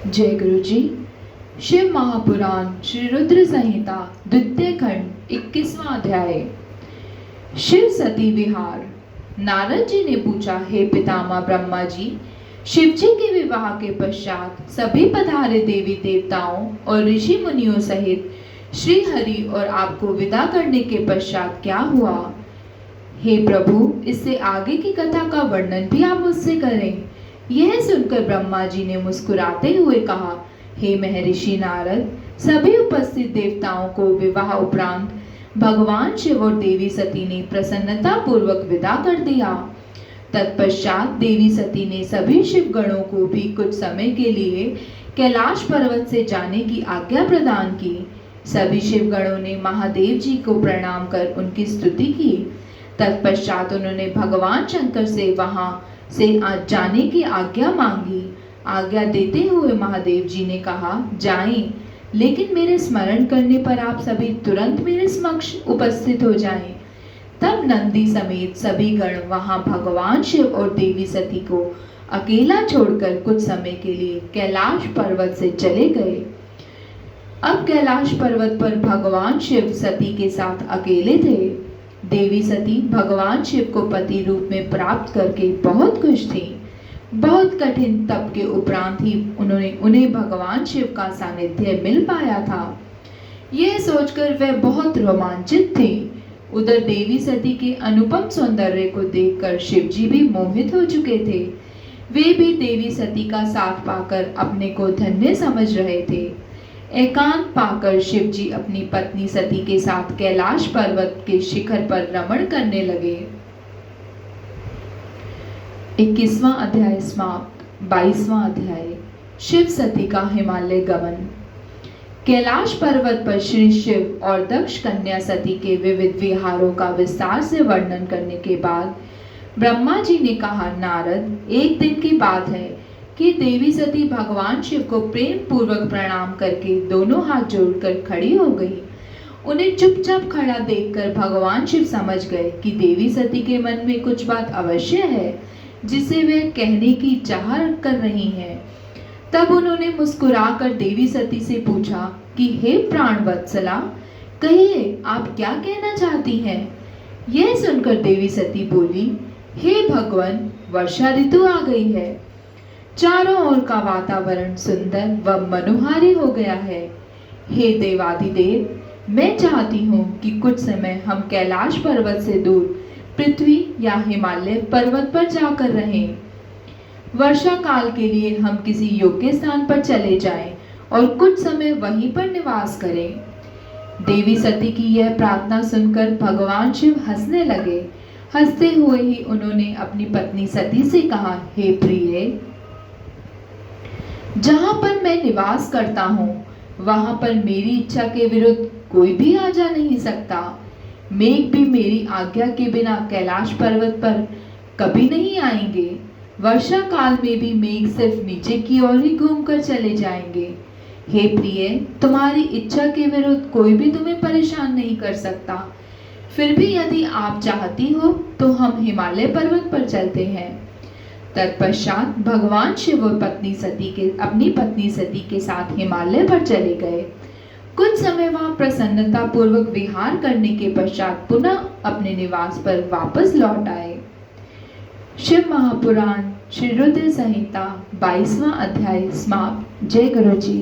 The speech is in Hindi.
जय गुरु जी। शिव महापुराण श्री रुद्र संहिता द्वितीय खंड 21वां अध्याय। शिव सती विहार। नारद जी ने पूछा, हे पितामह ब्रह्मा जी, शिव जी के विवाह के पश्चात सभी पधारे देवी देवताओं और ऋषि मुनियों सहित श्री हरि और आपको विदा करने के पश्चात क्या हुआ? हे प्रभु, इससे आगे की कथा का वर्णन भी आप मुझसे करें। यह सुनकर ब्रह्मा जी ने मुस्कुराते हुए कहा, हे महर्षि नारद, सभी उपस्थित देवताओं को विवाह उपरांत भगवान शिव और देवी सती ने प्रसन्नता पूर्वक विदा कर दिया। तत्पश्चात देवी सती ने सभी शिव गणों को भी कुछ समय के लिए कैलाश पर्वत से जाने की आज्ञा प्रदान की। सभी शिव गणों ने महादेव जी को प्रणाम कर उनकी स्तुति की। तत्पश्चात उन्होंने भगवान शंकर से वहां से आज जाने की आज्ञा मांगी। आज्ञा देते हुए महादेव जी ने कहा, जाएं, लेकिन मेरे स्मरण करने पर आप सभी तुरंत मेरे समक्ष उपस्थित हो जाएं। तब नंदी समेत सभी गण वहां भगवान शिव और देवी सती को अकेला छोड़कर कुछ समय के लिए कैलाश पर्वत से चले गए। अब कैलाश पर्वत पर भगवान शिव सती के साथ अकेले थे। देवी सती भगवान शिव को पति रूप में प्राप्त करके बहुत खुश थी। बहुत कठिन तप के उपरांत ही उन्हें भगवान शिव का सानिध्य मिल पाया था। यह सोचकर वह बहुत रोमांचित थी। उधर देवी सती के अनुपम सौंदर्य को देखकर शिव जी भी मोहित हो चुके थे। वे भी देवी सती का साथ पाकर अपने को धन्य समझ रहे थे। एकांत पाकर शिव जी अपनी पत्नी सती के साथ कैलाश पर्वत के शिखर पर रमण करने लगे। 21वां अध्याय समाप्त। 22वां अध्याय। शिव सती का हिमालय गमन। कैलाश पर्वत पर श्री शिव और दक्ष कन्या सती के विविध विहारों का विस्तार से वर्णन करने के बाद ब्रह्मा जी ने कहा, नारद, एक दिन की बात है कि देवी सती भगवान शिव को प्रेम पूर्वक प्रणाम करके दोनों हाथ जोड़कर खड़ी हो गई। उन्हें चुपचाप खड़ा देखकर भगवान शिव समझ गए कि देवी सती के मन में कुछ बात अवश्य है जिसे वे कहने की चाह कर रही हैं। तब उन्होंने मुस्कुराकर देवी सती से पूछा कि हे प्राण वत्सला, कहिए आप क्या कहना चाहती हैं? यह सुनकर देवी सती बोली, हे भगवान, वर्षा ऋतु आ गई है। चारों ओर का वातावरण सुंदर व मनोहारी हो गया है। हे देवाधिदेव, मैं चाहती हूँ कि कुछ समय हम कैलाश पर्वत से दूर पृथ्वी या हिमालय पर्वत पर जाकर रहें। वर्षा काल के लिए हम किसी योग्य स्थान पर चले जाएं और कुछ समय वहीं पर निवास करें। देवी सती की यह प्रार्थना सुनकर भगवान शिव हंसने लगे। हंसते हुए ही उन्होंने अपनी पत्नी सती से कहा, हे प्रिय, जहां पर मैं निवास करता हूँ वहां पर मेरी इच्छा के विरुद्ध कोई भी आ जा नहीं सकता। मेघ भी मेरी आज्ञा के बिना कैलाश पर्वत पर कभी नहीं आएंगे। वर्षा काल में भी मेघ सिर्फ नीचे की ओर ही घूमकर चले जाएंगे। हे प्रिय, तुम्हारी इच्छा के विरुद्ध कोई भी तुम्हें परेशान नहीं कर सकता। फिर भी यदि आप चाहती हो तो हम हिमालय पर्वत पर चलते हैं। तत्पश्चात भगवान शिव और अपनी पत्नी सती के साथ हिमालय पर चले गए। कुछ समय वहां प्रसन्नता पूर्वक विहार करने के पश्चात पुनः अपने निवास पर वापस लौट आए। शिव महापुराण श्री रुद्र संहिता 22वां अध्याय समाप्त। जय गुरु जी।